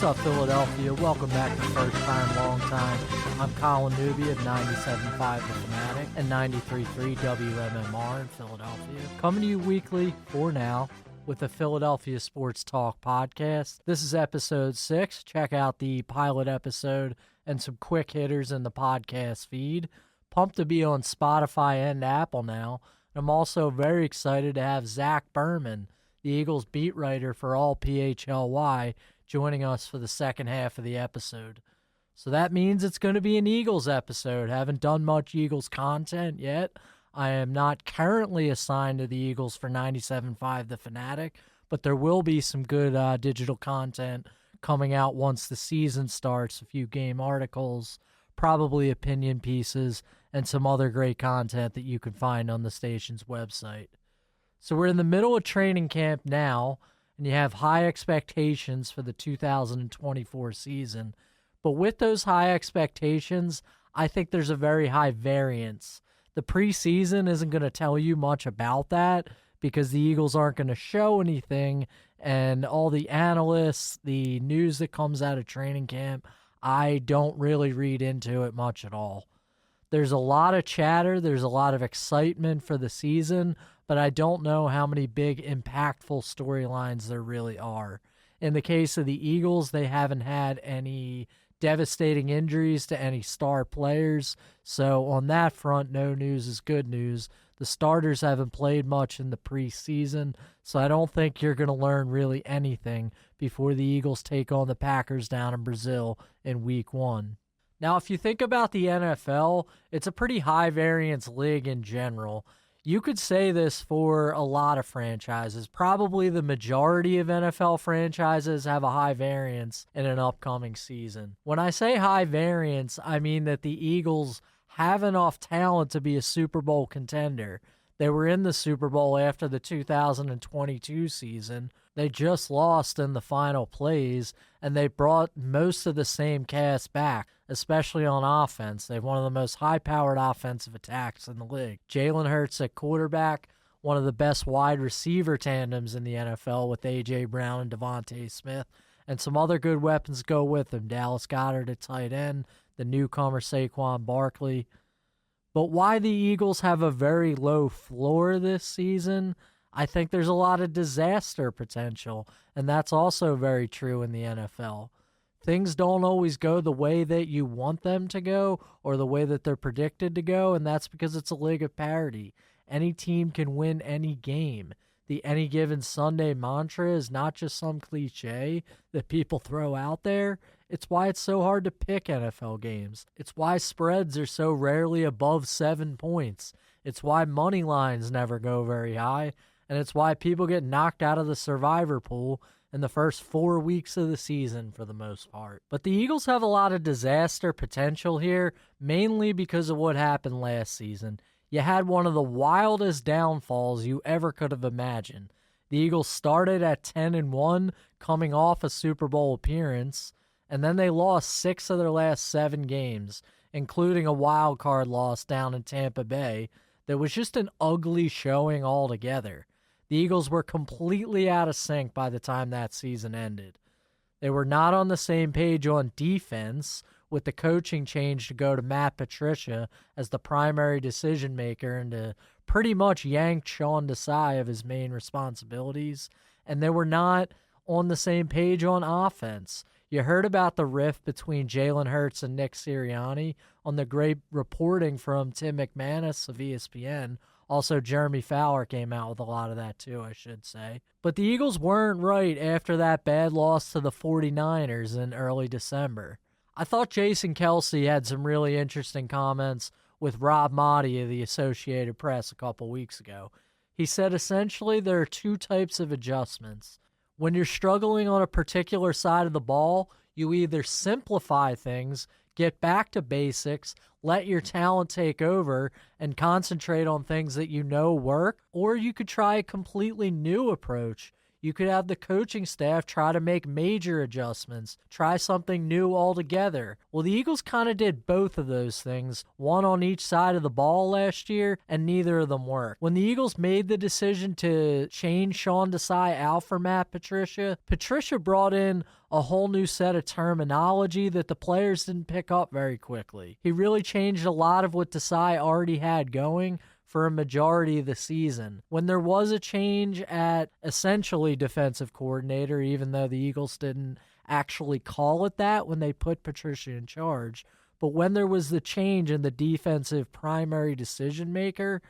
up, Philadelphia? Welcome back to First Time, Long Time. I'm Colin Newby of 97.5 The Fanatic and 93.3 WMMR in Philadelphia. Coming to you weekly, for now, with the Philadelphia Sports Talk podcast. This is episode 6. Check out the pilot episode and some quick hitters in the podcast feed. Pumped to be on Spotify and Apple now. I'm also very excited to have Zach Berman, the Eagles beat writer for all PHLY, joining us for the second half of the episode. So that means it's going to be an Eagles episode. Haven't done much Eagles content yet. I am not currently assigned to the Eagles for 97.5 The Fanatic, but there will be some good digital content coming out once the season starts, a few game articles, probably opinion pieces, and some other great content that you can find on the station's website. So we're in the middle of training camp now, and you have high expectations for the 2024 season. But with those high expectations, I think there's a very high variance. The preseason isn't going to tell you much about that because the Eagles aren't going to show anything, and all the analysts, the news that comes out of training camp, I don't really read into it much at all. There's a lot of chatter, there's a lot of excitement for the season, but I don't know how many big, impactful storylines there really are. In the case of the Eagles, they haven't had any devastating injuries to any star players, so on that front, no news is good news. The starters haven't played much in the preseason, so I don't think you're going to learn really anything before the Eagles take on the Packers down in Brazil in Week 1. Now, if you think about the NFL, it's a pretty high-variance league in general. You could say this for a lot of franchises. Probably the majority of NFL franchises have a high variance in an upcoming season. When I say high variance, I mean that the Eagles have enough talent to be a Super Bowl contender. They were in the Super Bowl after the 2022 season. They just lost in the final plays, and they brought most of the same cast back, especially on offense. They have one of the most high-powered offensive attacks in the league. Jalen Hurts at quarterback, one of the best wide receiver tandems in the NFL with A.J. Brown and Devontae Smith, and some other good weapons go with them. Dallas Goedert at tight end, the newcomer Saquon Barkley. But why the Eagles have a very low floor this season, I think there's a lot of disaster potential, and that's also very true in the NFL. Things don't always go the way that you want them to go or the way that they're predicted to go, and that's because it's a league of parity. Any team can win any game. The any given Sunday mantra is not just some cliche that people throw out there. It's why it's so hard to pick NFL games. It's why spreads are so rarely above 7 points. It's why money lines never go very high. And it's why people get knocked out of the survivor pool in the first 4 weeks of the season for the most part. But the Eagles have a lot of disaster potential here, mainly because of what happened last season. You had one of the wildest downfalls you ever could have imagined. The Eagles started at 10-1, coming off a Super Bowl appearance, and then they lost 6 of their last 7 games, including a wild card loss down in Tampa Bay that was just an ugly showing altogether. The Eagles were completely out of sync by the time that season ended. They were not on the same page on defense, with the coaching change to go to Matt Patricia as the primary decision maker and to pretty much yank Sean Desai of his main responsibilities. And they were not on the same page on offense. You heard about the rift between Jalen Hurts and Nick Sirianni on the great reporting from Tim McManus of ESPN. Also, Jeremy Fowler came out with a lot of that too, I should say. But the Eagles weren't right after that bad loss to the 49ers in early December. I thought Jason Kelsey had some really interesting comments with Rob Motti of the Associated Press a couple weeks ago. He said essentially there are 2 types of adjustments. When you're struggling on a particular side of the ball, you either simplify things, get back to basics, let your talent take over, and concentrate on things that you know work, or you could try a completely new approach. You could have the coaching staff try to make major adjustments, try something new altogether. Well, the Eagles kind of did both of those things, one on each side of the ball last year, and neither of them worked. When the Eagles made the decision to change Sean Desai out for Matt Patricia, Patricia brought in a whole new set of terminology that the players didn't pick up very quickly. He really changed a lot of what Desai already had going for a majority of the season. When there was a change at essentially defensive coordinator, even though the Eagles didn't actually call it that when they put Patricia in charge, but when there was the change in the defensive primary decision maker,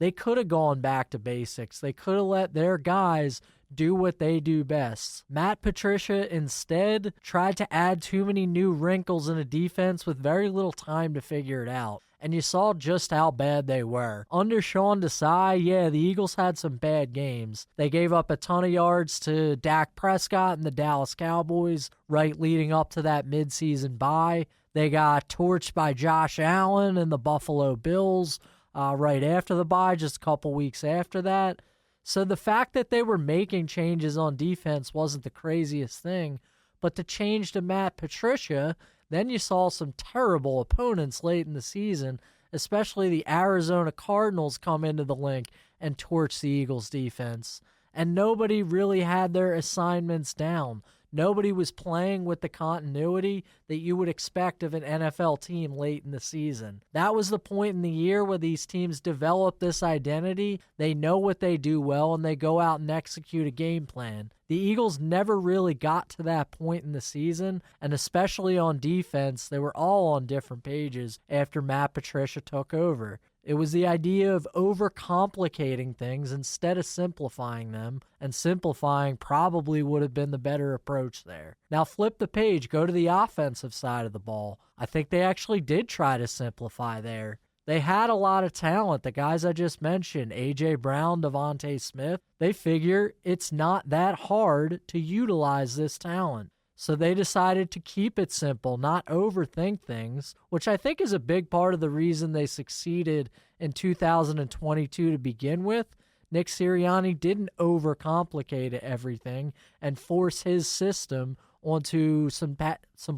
they could have gone back to basics. They could have let their guys do what they do best. Matt Patricia instead tried to add too many new wrinkles in a defense with very little time to figure it out. And you saw just how bad they were. Under Sean Desai, yeah, the Eagles had some bad games. They gave up a ton of yards to Dak Prescott and the Dallas Cowboys right leading up to that midseason bye. They got torched by Josh Allen and the Buffalo Bills right after the bye, just a couple weeks after that. So the fact that they were making changes on defense wasn't the craziest thing, but to change to Matt Patricia, then you saw some terrible opponents late in the season, especially the Arizona Cardinals come into the link and torch the Eagles defense. And nobody really had their assignments down. Nobody was playing with the continuity that you would expect of an NFL team late in the season. That was the point in the year where these teams develop this identity. They know what they do well, and they go out and execute a game plan. The Eagles never really got to that point in the season, and especially on defense, they were all on different pages after Matt Patricia took over. It was the idea of overcomplicating things instead of simplifying them, and simplifying probably would have been the better approach there. Now flip the page, go to the offensive side of the ball. I think they actually did try to simplify there. They had a lot of talent. The guys I just mentioned, A.J. Brown, Devontae Smith, they figure it's not that hard to utilize this talent. So they decided to keep it simple, not overthink things, which I think is a big part of the reason they succeeded in 2022 to begin with. Nick Sirianni didn't overcomplicate everything and force his system onto some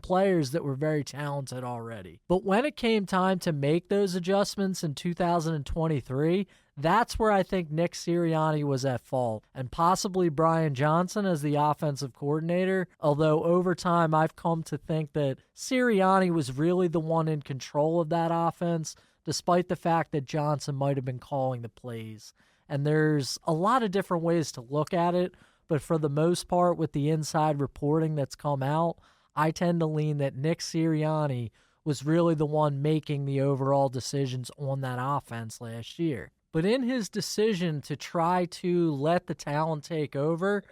players that were very talented already. But when it came time to make those adjustments in 2023, that's where I think Nick Sirianni was at fault, and possibly Brian Johnson as the offensive coordinator, although over time I've come to think that Sirianni was really the one in control of that offense, despite the fact that Johnson might have been calling the plays. And there's a lot of different ways to look at it, but for the most part, with the inside reporting that's come out, I tend to lean that Nick Sirianni was really the one making the overall decisions on that offense last year. But in his decision to try to let the talent take over,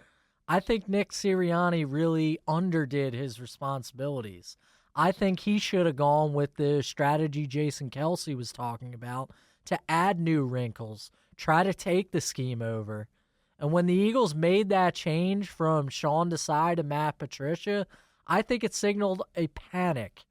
I think Nick Sirianni really underdid his responsibilities. I think he should have gone with the strategy Jason Kelce was talking about to add new wrinkles, try to take the scheme over. And when the Eagles made that change from Sean Desai to Matt Patricia, I think it signaled a panic.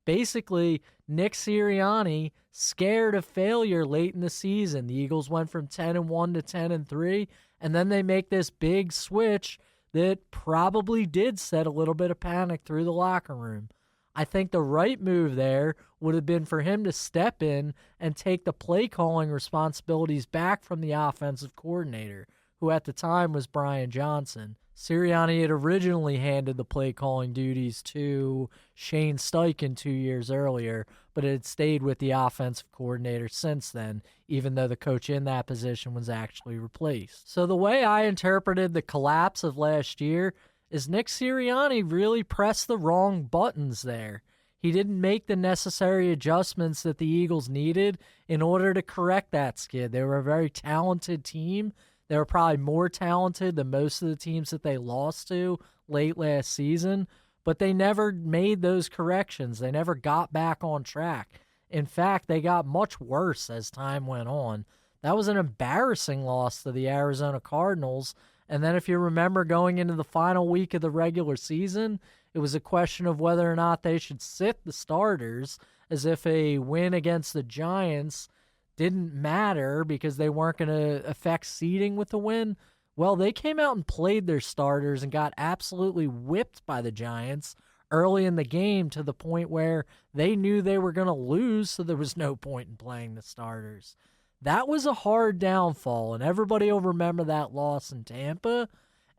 Basically, Nick Sirianni scared of failure late in the season. The Eagles went from 10-1 to 10-3, and then they make this big switch that probably did set a little bit of panic through the locker room. I think the right move there would have been for him to step in and take the play calling responsibilities back from the offensive coordinator, who at the time was Brian Johnson. Sirianni had originally handed the play calling duties to Shane Steichen 2 years earlier, but it had stayed with the offensive coordinator since then, even though the coach in that position was actually replaced. So the way I interpreted the collapse of last year is Nick Sirianni really pressed the wrong buttons there. He didn't make the necessary adjustments that the Eagles needed in order to correct that skid. They were a very talented team. They were probably more talented than most of the teams that they lost to late last season, but they never made those corrections. They never got back on track. In fact, they got much worse as time went on. That was an embarrassing loss to the Arizona Cardinals. And then if you remember going into the final week of the regular season, it was a question of whether or not they should sit the starters, as if a win against the Giants didn't matter because they weren't going to affect seeding with the win, Well, they came out and played their starters and got absolutely whipped by the Giants early in the game to the point where they knew they were going to lose, so there was no point in playing the starters. That was a hard downfall, and everybody will remember that loss in Tampa.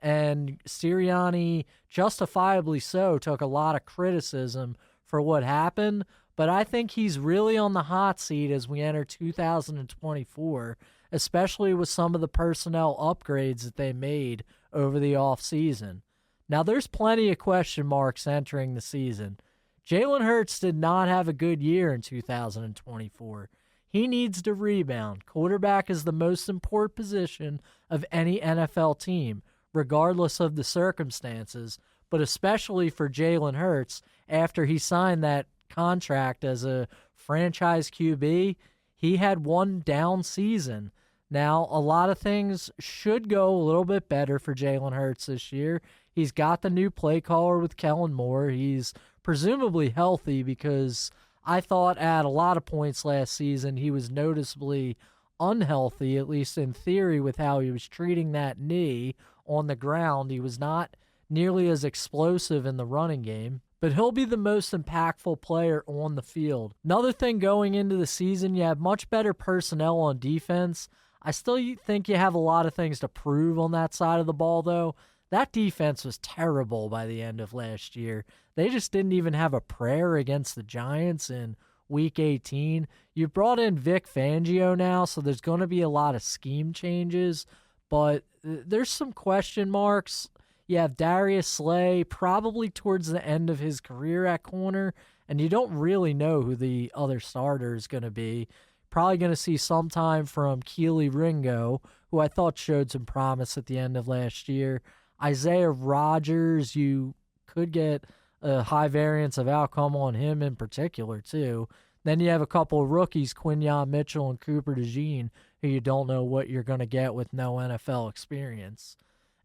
And Sirianni, justifiably so, took a lot of criticism for what happened. But I think he's really on the hot seat as we enter 2024, especially with some of the personnel upgrades that they made over the offseason. Now, there's plenty of question marks entering the season. Jalen Hurts did not have a good year in 2024. He needs to rebound. Quarterback is the most important position of any NFL team, regardless of the circumstances, but especially for Jalen Hurts after he signed that contract as a franchise QB. He had one down season. Now, a lot of things should go a little bit better for Jalen Hurts this year. He's got the new play caller with Kellen Moore. He's presumably healthy because I thought at a lot of points last season he was noticeably unhealthy, at least in theory, with how he was treating that knee on the ground. He was not nearly as explosive in the running game, but he'll be the most impactful player on the field. Another thing going into the season, you have much better personnel on defense. I still think you have a lot of things to prove on that side of the ball, though. That defense was terrible by the end of last year. They just didn't even have a prayer against the Giants in Week 18. You brought in Vic Fangio now, so there's going to be a lot of scheme changes, but there's some question marks. You have Darius Slay probably towards the end of his career at corner, and you don't really know who the other starter is going to be. Probably going to see some time from Keely Ringo, who I thought showed some promise at the end of last year. Isaiah Rodgers, you could get a high variance of outcome on him in particular, too. Then you have a couple of rookies, Quinyon Mitchell and Cooper DeJean, who you don't know what you're going to get with no NFL experience.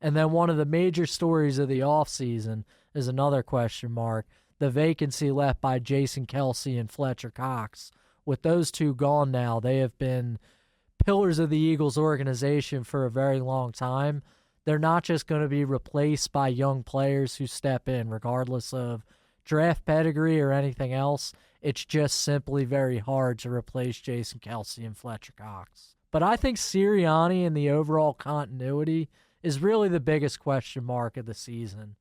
And then one of the major stories of the offseason is another question mark, the vacancy left by Jason Kelce and Fletcher Cox. With those two gone now, they have been pillars of the Eagles organization for a very long time. They're not just going to be replaced by young players who step in, regardless of draft pedigree or anything else. It's just simply very hard to replace Jason Kelce and Fletcher Cox. But I think Sirianni and the overall continuity is really the biggest question mark of the season.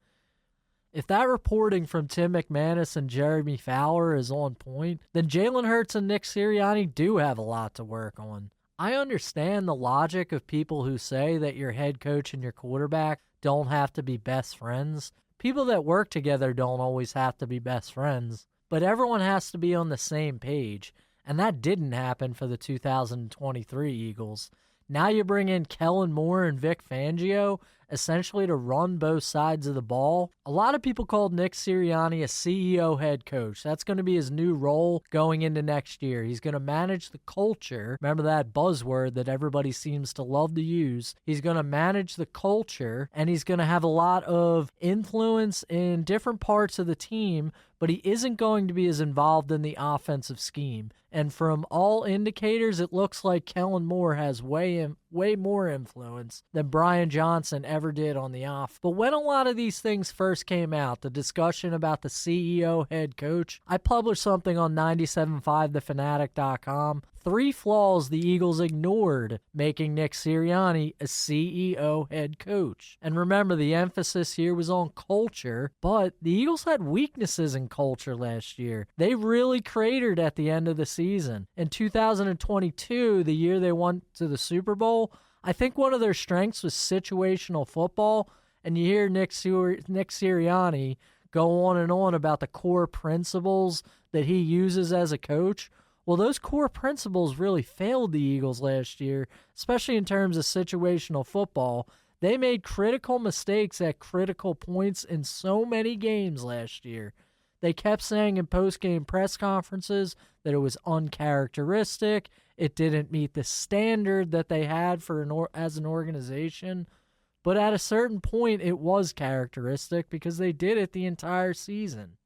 If that reporting from Tim McManus and Jeremy Fowler is on point, then Jalen Hurts and Nick Sirianni do have a lot to work on. I understand the logic of people who say that your head coach and your quarterback don't have to be best friends. People that work together don't always have to be best friends, but everyone has to be on the same page, and that didn't happen for the 2023 Eagles. Now you bring in Kellen Moore and Vic Fangio, essentially to run both sides of the ball. A lot of people called Nick Sirianni a CEO head coach. That's going to be his new role going into next year. He's going to manage the culture. Remember that buzzword that everybody seems to love to use. He's going to manage the culture, and he's going to have a lot of influence in different parts of the team, but he isn't going to be as involved in the offensive scheme. And from all indicators, it looks like Kellen Moore has way more influence than Brian Johnson ever did on the off. But when a lot of these things first came out, the discussion about the CEO head coach, I published something on 975thefanatic.com. 3 flaws the Eagles ignored, making Nick Sirianni a CEO head coach. And remember, the emphasis here was on culture, but the Eagles had weaknesses in culture last year. They really cratered at the end of the season. In 2022, the year they went to the Super Bowl, I think one of their strengths was situational football, and you hear Nick Sirianni go on and on about the core principles that he uses as a coach. Well, those core principles really failed the Eagles last year, especially in terms of situational football. They made critical mistakes at critical points in so many games last year. They kept saying in post-game press conferences that it was uncharacteristic, it didn't meet the standard that they had as an organization. But at a certain point, it was characteristic because they did it the entire season.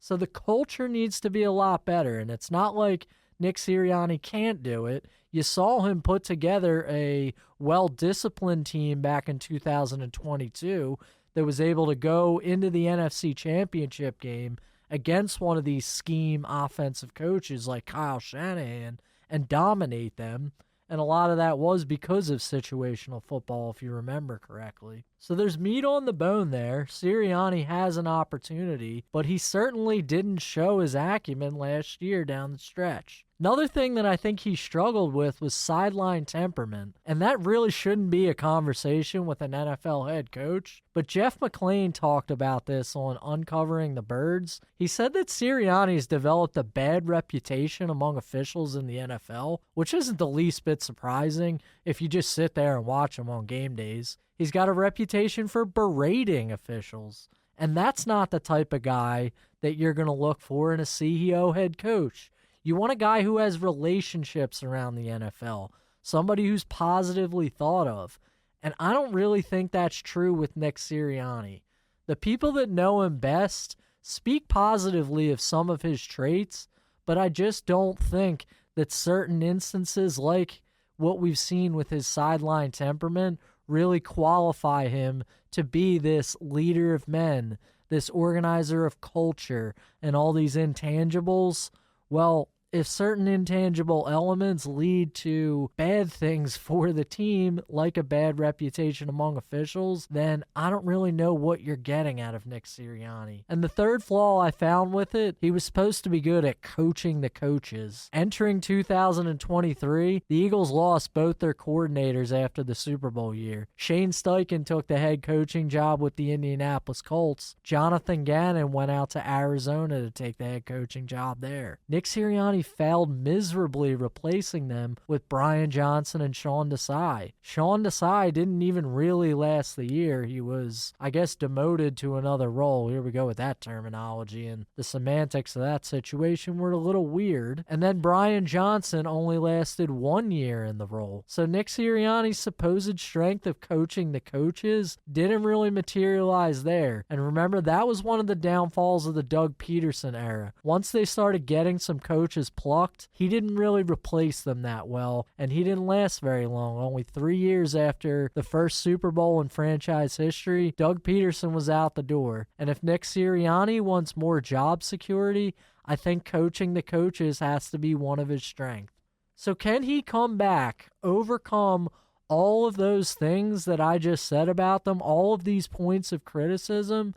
So the culture needs to be a lot better, and it's not like Nick Sirianni can't do it. You saw him put together a well-disciplined team back in 2022 that was able to go into the NFC Championship game against one of these scheme offensive coaches like Kyle Shanahan and dominate them. And a lot of that was because of situational football, if you remember correctly. So there's meat on the bone there. Sirianni has an opportunity, but he certainly didn't show his acumen last year down the stretch. Another thing that I think he struggled with was sideline temperament, and that really shouldn't be a conversation with an NFL head coach. But Jeff McClain talked about this on Uncovering the Birds. He said that Sirianni's developed a bad reputation among officials in the NFL, which isn't the least bit surprising if you just sit there and watch him on game days. He's got a reputation for berating officials, and that's not the type of guy that you're going to look for in a CEO head coach. You want a guy who has relationships around the NFL, somebody who's positively thought of. And I don't really think that's true with Nick Sirianni. The people that know him best speak positively of some of his traits, but I just don't think that certain instances like what we've seen with his sideline temperament really qualify him to be this leader of men, this organizer of culture, and all these intangibles. Well, if certain intangible elements lead to bad things for the team, like a bad reputation among officials, then I don't really know what you're getting out of Nick Sirianni. And the third flaw I found with it, he was supposed to be good at coaching the coaches. Entering 2023, the Eagles lost both their coordinators after the Super Bowl year. Shane Steichen took the head coaching job with the Indianapolis Colts. Jonathan Gannon went out to Arizona to take the head coaching job there. Nick Sirianni failed miserably replacing them with Brian Johnson and Sean Desai. Sean Desai didn't even really last the year. He was, I guess, demoted to another role. Here we go with that terminology, and the semantics of that situation were a little weird. And then Brian Johnson only lasted 1 year in the role. So Nick Sirianni's supposed strength of coaching the coaches didn't really materialize there. And remember, that was one of the downfalls of the Doug Peterson era. Once they started getting some coaches plucked, he didn't really replace them that well, and he didn't last very long. Only 3 years after the first Super Bowl in franchise history, Doug Peterson was out the door. And if Nick Sirianni wants more job security, I think coaching the coaches has to be one of his strengths. So can he come back, overcome all of those things that I just said about them, all of these points of criticism,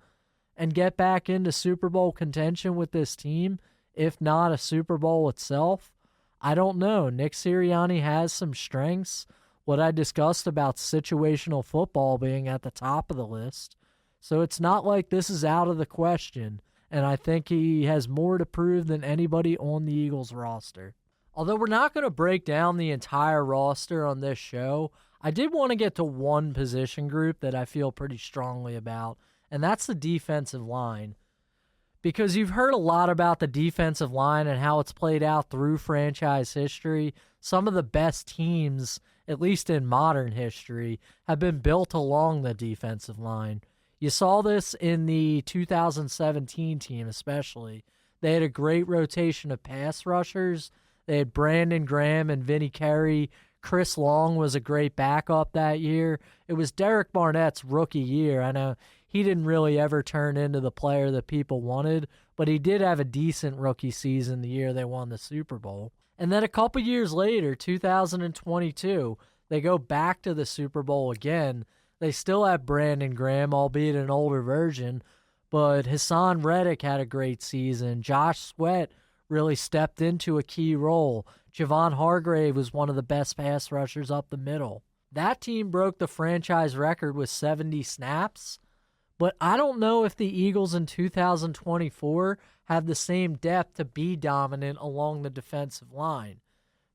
and get back into Super Bowl contention with this team? If not a Super Bowl itself? I don't know. Nick Sirianni has some strengths. What I discussed about situational football being at the top of the list. So it's not like this is out of the question. And I think he has more to prove than anybody on the Eagles roster. Although we're not going to break down the entire roster on this show, I did want to get to one position group that I feel pretty strongly about, and that's the defensive line. Because you've heard a lot about the defensive line and how it's played out through franchise history. Some of the best teams, at least in modern history, have been built along the defensive line. You saw this in the 2017 team especially. They had a great rotation of pass rushers. They had Brandon Graham and Vinny Curry. Chris Long was a great backup that year. It was Derek Barnett's rookie year. I know he didn't really ever turn into the player that people wanted, but he did have a decent rookie season the year they won the Super Bowl. And then a couple years later, 2022, they go back to the Super Bowl again. They still have Brandon Graham, albeit an older version, but Hassan Reddick had a great season. Josh Sweat really stepped into a key role. Javon Hargrave was one of the best pass rushers up the middle. That team broke the franchise record with 70 snaps, but I don't know if the Eagles in 2024 have the same depth to be dominant along the defensive line.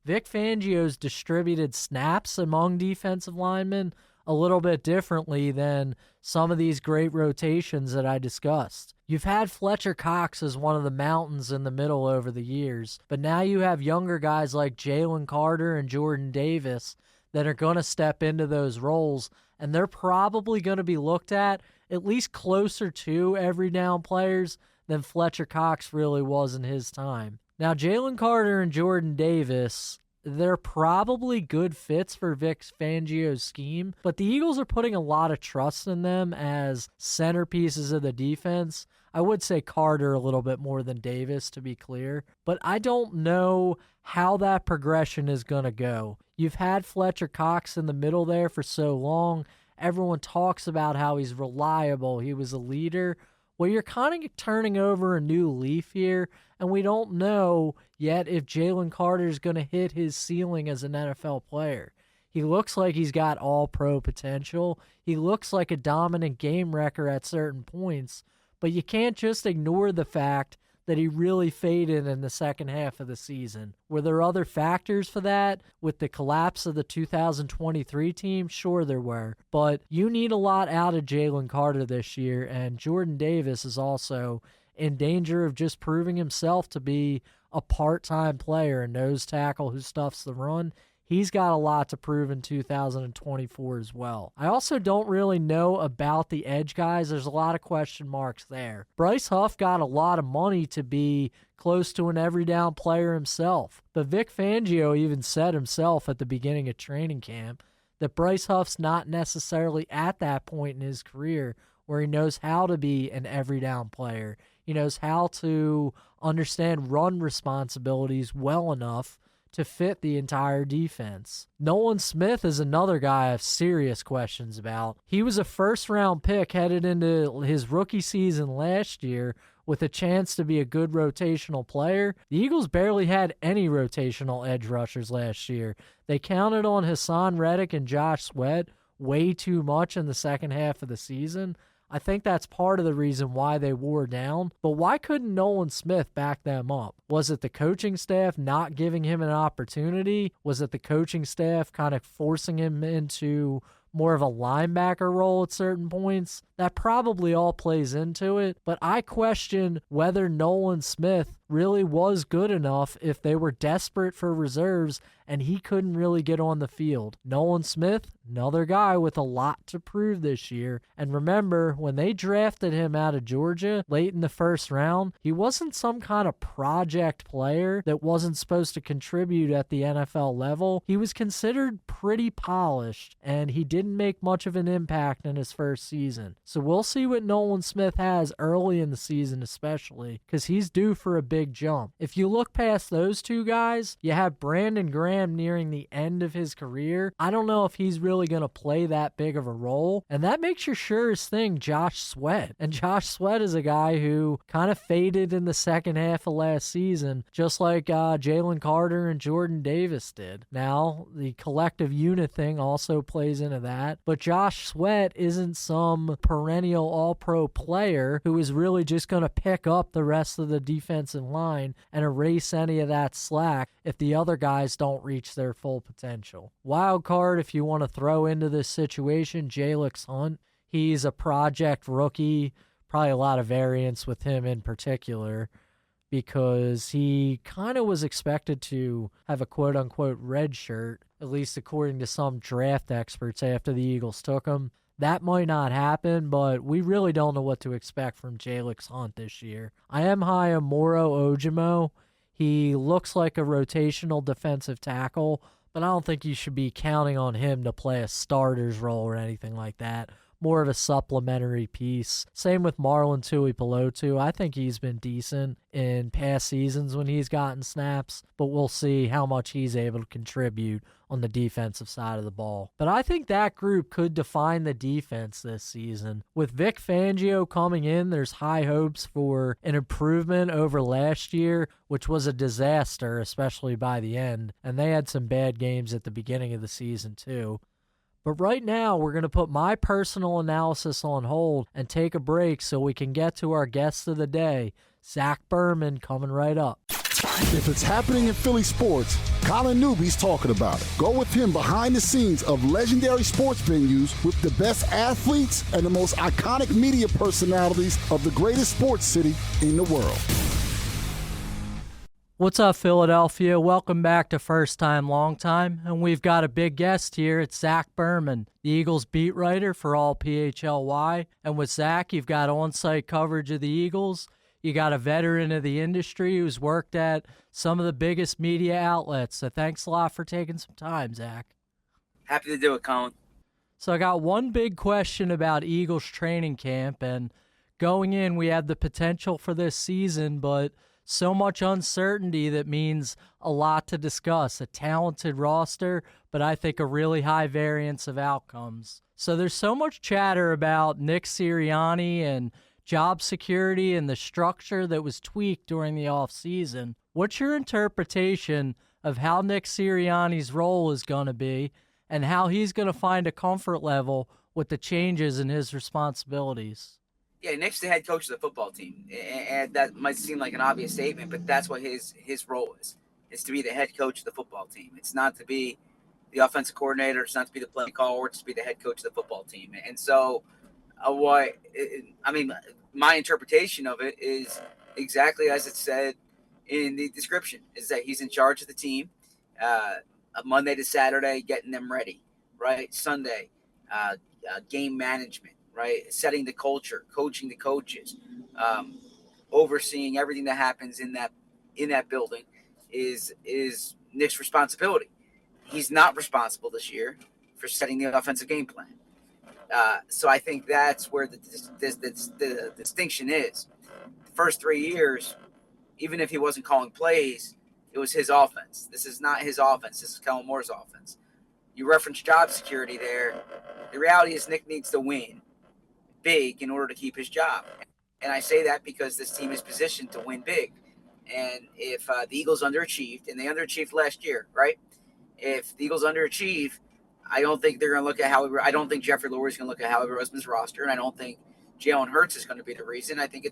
Vic Fangio's distributed snaps among defensive linemen a little bit differently than some of these great rotations that I discussed. You've had Fletcher Cox as one of the mountains in the middle over the years, but now you have younger guys like Jalen Carter and Jordan Davis that are going to step into those roles, and they're probably going to be looked at least closer to every down players than Fletcher Cox really was in his time. Now, Jalen Carter and Jordan Davis, they're probably good fits for Vic Fangio's scheme, but the Eagles are putting a lot of trust in them as centerpieces of the defense. I would say Carter a little bit more than Davis, to be clear, but I don't know how that progression is going to go. You've had Fletcher Cox in the middle there for so long. Everyone talks about how he's reliable. He was a leader. Well, you're kind of turning over a new leaf here, and we don't know yet if Jalen Carter is going to hit his ceiling as an NFL player. He looks like he's got all-pro potential. He looks like a dominant game wrecker at certain points, but you can't just ignore the fact that he really faded in the second half of the season. Were there other factors for that? With the collapse of the 2023 team? Sure there were. But you need a lot out of Jalen Carter this year, and Jordan Davis is also in danger of just proving himself to be a part-time player, a nose tackle who stuffs the run. He's got a lot to prove in 2024 as well. I also don't really know about the edge guys. There's a lot of question marks there. Bryce Huff got a lot of money to be close to an every down player himself. But Vic Fangio even said himself at the beginning of training camp that Bryce Huff's not necessarily at that point in his career where he knows how to be an every down player. He knows how to understand run responsibilities well enough to fit the entire defense. Nolan Smith is another guy I have serious questions about. He was a first-round pick headed into his rookie season last year with a chance to be a good rotational player. The Eagles barely had any rotational edge rushers last year. They counted on Hassan Reddick and Josh Sweat way too much in the second half of the season. I think that's part of the reason why they wore down. But why couldn't Nolan Smith back them up? Was it the coaching staff not giving him an opportunity? Was it the coaching staff kind of forcing him into more of a linebacker role at certain points? That probably all plays into it, but I question whether Nolan Smith really was good enough if they were desperate for reserves and he couldn't really get on the field. Nolan Smith, another guy with a lot to prove this year. And remember, when they drafted him out of Georgia late in the first round, he wasn't some kind of project player that wasn't supposed to contribute at the NFL level. He was considered pretty polished, and he didn't make much of an impact in his first season. So we'll see what Nolan Smith has early in the season especially, because he's due for a big jump. If you look past those two guys, you have Brandon Graham nearing the end of his career. I don't know if he's really going to play that big of a role, and that makes your surest thing Josh Sweat. And Josh Sweat is a guy who kind of faded in the second half of last season, just like Jalen Carter and Jordan Davis did. Now, the collective unit thing also plays into that, but Josh Sweat isn't some perennial all-pro player who is really just going to pick up the rest of the defensive line and erase any of that slack if the other guys don't reach their full potential. Wild card, if you want to throw into this situation, Jalix Hunt. He's a project rookie, probably a lot of variance with him in particular, because he kind of was expected to have a quote-unquote red shirt, at least according to some draft experts after the Eagles took him. That might not happen, but we really don't know what to expect from Jalix Hunt this year. I am high on Moro Ojimo. He looks like a rotational defensive tackle, but I don't think you should be counting on him to play a starter's role or anything like that. More of a supplementary piece. Same with Marlon Tuipulotu. I think he's been decent in past seasons when he's gotten snaps, but we'll see how much he's able to contribute on the defensive side of the ball. But I think that group could define the defense this season. With Vic Fangio coming in, there's high hopes for an improvement over last year, which was a disaster, especially by the end. And they had some bad games at the beginning of the season too. But right now, we're going to put my personal analysis on hold and take a break so we can get to our guest of the day, Zach Berman, coming right up. If it's happening in Philly sports, Colin Newby's talking about it. Go with him behind the scenes of legendary sports venues with the best athletes and the most iconic media personalities of the greatest sports city in the world. What's up, Philadelphia? Welcome back to First Time, Long Time. And we've got a big guest here. It's Zach Berman, the Eagles beat writer for all PHLY. And with Zach, you've got on-site coverage of the Eagles. You got a veteran of the industry who's worked at some of the biggest media outlets. So thanks a lot for taking some time, Zach. Happy to do it, Colin. So I got one big question about Eagles training camp, and going in, we had the potential for this season, but so much uncertainty that means a lot to discuss. A talented roster, but I think a really high variance of outcomes. So there's so much chatter about Nick Sirianni and job security and the structure that was tweaked during the offseason. What's your interpretation of how Nick Sirianni's role is going to be and how he's going to find a comfort level with the changes in his responsibilities? Yeah, Nick's the head coach of the football team, and that might seem like an obvious statement, but that's what his role is to be the head coach of the football team. It's not to be the offensive coordinator. It's not to be the play caller. It's to be the head coach of the football team. And so, my interpretation of it is exactly as it said in the description, is that he's in charge of the team, Monday to Saturday, getting them ready, right? Sunday, game management, right? Setting the culture, coaching the coaches, overseeing everything that happens in that building is Nick's responsibility. He's not responsible this year for setting the offensive game plan. So I think that's where the distinction is. The first 3 years, even if he wasn't calling plays, it was his offense. This is not his offense. This is Kellen Moore's offense. You referenced job security there. The reality is Nick needs to win big in order to keep his job. And I say that because this team is positioned to win big. And if the Eagles underachieved, and they underachieved last year, right? If the Eagles underachieve, I don't think they're going to look at I don't think Jeffrey Lurie is going to look at Howie Roseman's roster, and I don't think Jalen Hurts is going to be the reason. I think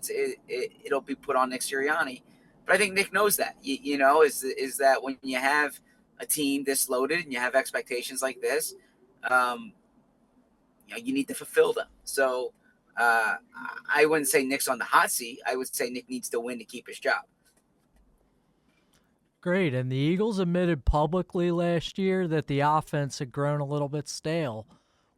it'll be put on Nick Sirianni. But I think Nick knows that, is that when you have a team this loaded and you have expectations like this, you need to fulfill them. So I wouldn't say Nick's on the hot seat. I would say Nick needs to win to keep his job. Great. And the Eagles admitted publicly last year that the offense had grown a little bit stale.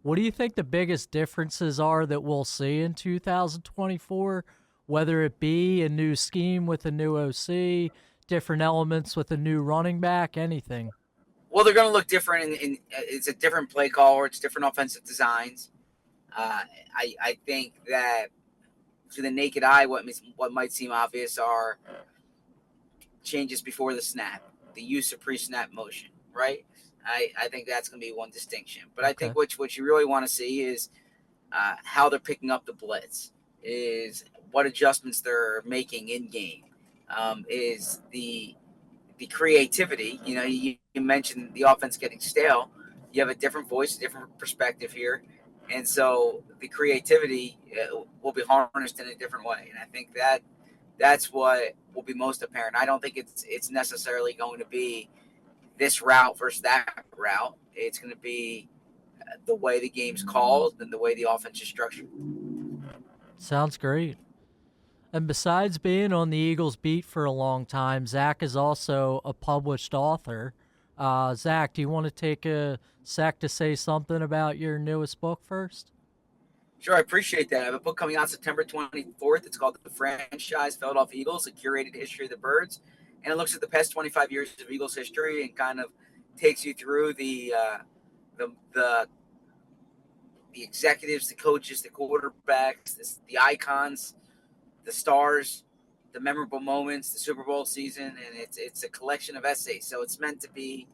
What do you think the biggest differences are that we'll see in 2024, whether it be a new scheme with a new OC, different elements with a new running back, anything? Well, they're going to look different. It's a different play caller. It's different offensive designs. I think that to the naked eye, what might seem obvious are changes before the snap, the use of pre-snap motion, right? I think that's going to be one distinction. But I think what you really want to see is how they're picking up the blitz, is what adjustments they're making in game, is the creativity. You mentioned the offense getting stale. You have a different voice, a different perspective here. And so the creativity will be harnessed in a different way. And I think that's what will be most apparent. I don't think it's necessarily going to be this route versus that route. It's going to be the way the game's called and the way the offense is structured. Sounds great. And besides being on the Eagles beat for a long time, Zach is also a published author. Zach, do you want to take a sec to say something about your newest book first? Sure, I appreciate that. I have a book coming out September 24th. It's called The Franchise Philadelphia Eagles, A Curated History of the Birds. And it looks at the past 25 years of Eagles history and kind of takes you through the executives, the coaches, the quarterbacks, the icons, the stars, the memorable moments, the Super Bowl season, and it's a collection of essays. So it's meant to be,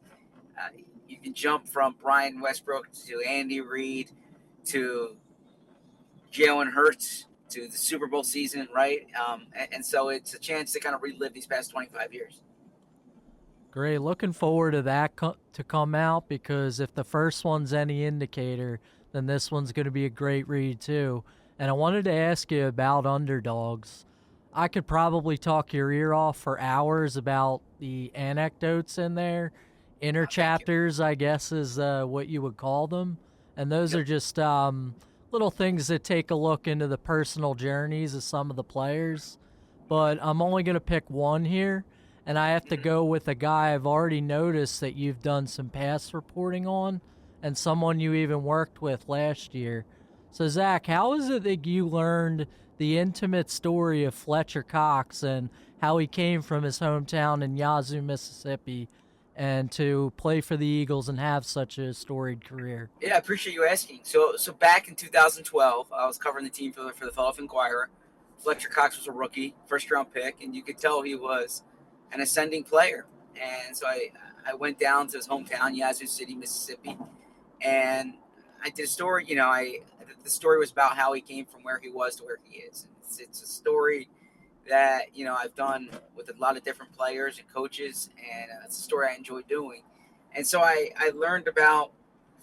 you can jump from Brian Westbrook to Andy Reid to Jalen Hurts to the Super Bowl season, right? And so it's a chance to kind of relive these past 25 years. Great. Looking forward to that to come out, because if the first one's any indicator, then this one's going to be a great read too. And I wanted to ask you about underdogs. I could probably talk your ear off for hours about the anecdotes in there. Inner chapters, I guess, is what you would call them. And those are just little things that take a look into the personal journeys of some of the players. But I'm only going to pick one here, and I have to go with a guy I've already noticed that you've done some pass reporting on, and someone you even worked with last year. So, Zach, how is it that you learned the intimate story of Fletcher Cox and how he came from his hometown in Yazoo, Mississippi, and to play for the Eagles and have such a storied career. Yeah, I appreciate you asking. So back in 2012, I was covering the team for the Philadelphia Inquirer. Fletcher Cox was a rookie, first-round pick, and you could tell he was an ascending player. And so I went down to his hometown, Yazoo City, Mississippi, and I did a story. The story was about how he came from where he was to where he is. It's a story that I've done with a lot of different players and coaches, and it's a story I enjoy doing. And so I learned about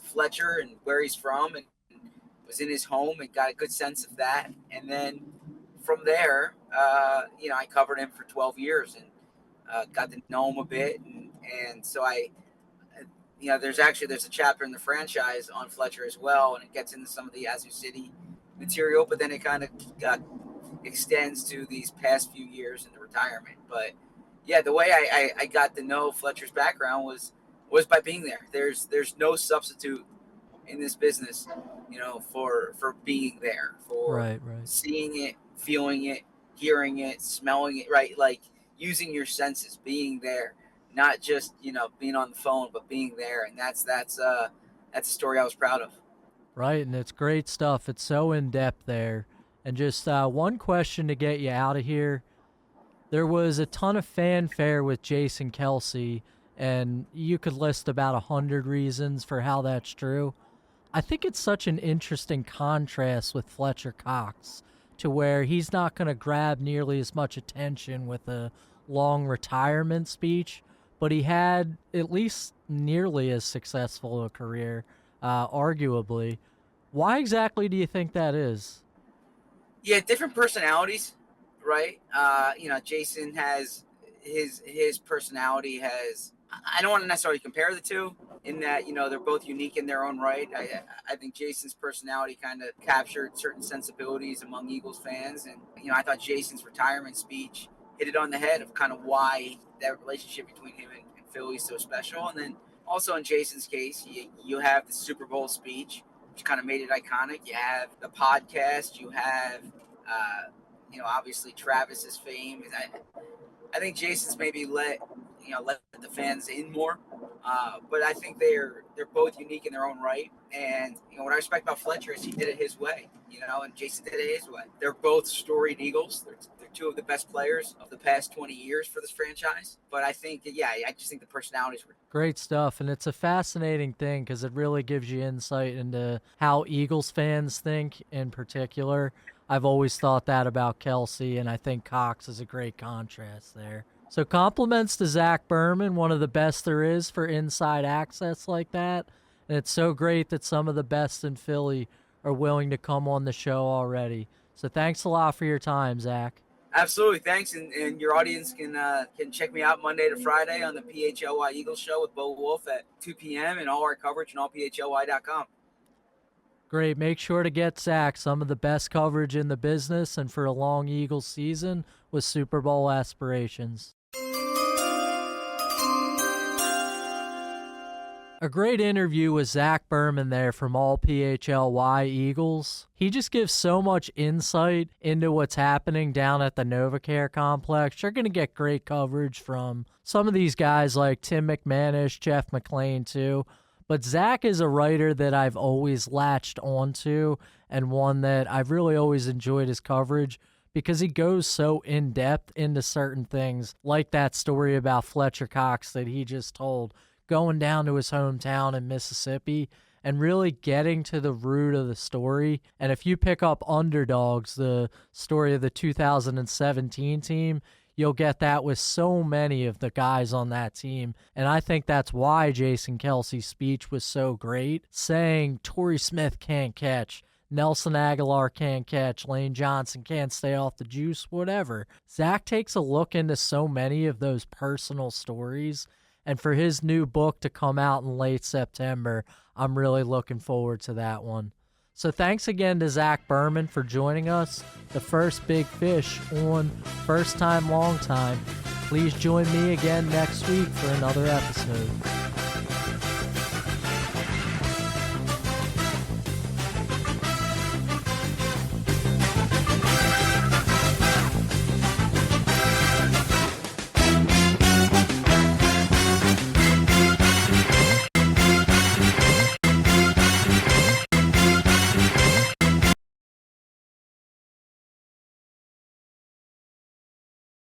Fletcher and where he's from, and was in his home and got a good sense of that. And then from there, I covered him for 12 years and got to know him a bit. And so there's a chapter in the franchise on Fletcher as well, and it gets into some of the Yazoo City material, but then it kind of extends to these past few years in the retirement. But yeah, the way I got to know Fletcher's background was by being there. There's no substitute in this business, for being there, for Right. seeing it, feeling it, hearing it, smelling it, right? Like using your senses, being there, not just, being on the phone, but being there. And that's a story I was proud of. Right, and it's great stuff. It's so in-depth there. And just one question to get you out of here. There was a ton of fanfare with Jason Kelce, and you could list about 100 reasons for how that's true. I think it's such an interesting contrast with Fletcher Cox, to where he's not going to grab nearly as much attention with a long retirement speech, but he had at least nearly as successful a career, arguably. Why exactly do you think that is? Yeah, different personalities, right? Jason has his personality has. I don't want to necessarily compare the two in that they're both unique in their own right. I think Jason's personality kind of captured certain sensibilities among Eagles fans, and I thought Jason's retirement speech hit it on the head of kind of why that relationship between him and Philly is so special. And then also in Jason's case, you have the Super Bowl speech, which kind of made it iconic. You have the podcast. You have, obviously Travis's fame. I think Jason's maybe let the fans in more, but I think they're both unique in their own right. And what I respect about Fletcher is he did it his way, and Jason did it his way. They're both storied Eagles. They're two of the best players of the past 20 years for this franchise. But I think, I just think the personalities were great stuff, and it's a fascinating thing because it really gives you insight into how Eagles fans think in particular. I've always thought that about Kelce, and I think Cox is a great contrast there. So compliments to Zach Berman, one of the best there is for inside access like that. And it's so great that some of the best in Philly are willing to come on the show already. So thanks a lot for your time, Zach. Absolutely, thanks, and your audience can check me out Monday to Friday on the PHLY Eagles Show with Bo Wolf at 2 p.m. and all our coverage on allphly.com. Great. Make sure to get Zach some of the best coverage in the business and for a long Eagles season with Super Bowl aspirations. A great interview with Zach Berman there from all PHLY Eagles. He just gives so much insight into what's happening down at the NovaCare complex. You're going to get great coverage from some of these guys like Tim McManus, Jeff McLean too. But Zach is a writer that I've always latched onto and one that I've really always enjoyed his coverage because he goes so in-depth into certain things, like that story about Fletcher Cox that he just told, going down to his hometown in Mississippi and really getting to the root of the story. And if you pick up Underdogs, the story of the 2017 team, you'll get that with so many of the guys on that team. And I think that's why Jason Kelce's speech was so great, saying Torrey Smith can't catch, Nelson Aguilar can't catch, Lane Johnson can't stay off the juice, whatever. Zach takes a look into so many of those personal stories. And for his new book to come out in late September, I'm really looking forward to that one. So thanks again to Zach Berman for joining us, the first big fish on First Time Long Time. Please join me again next week for another episode.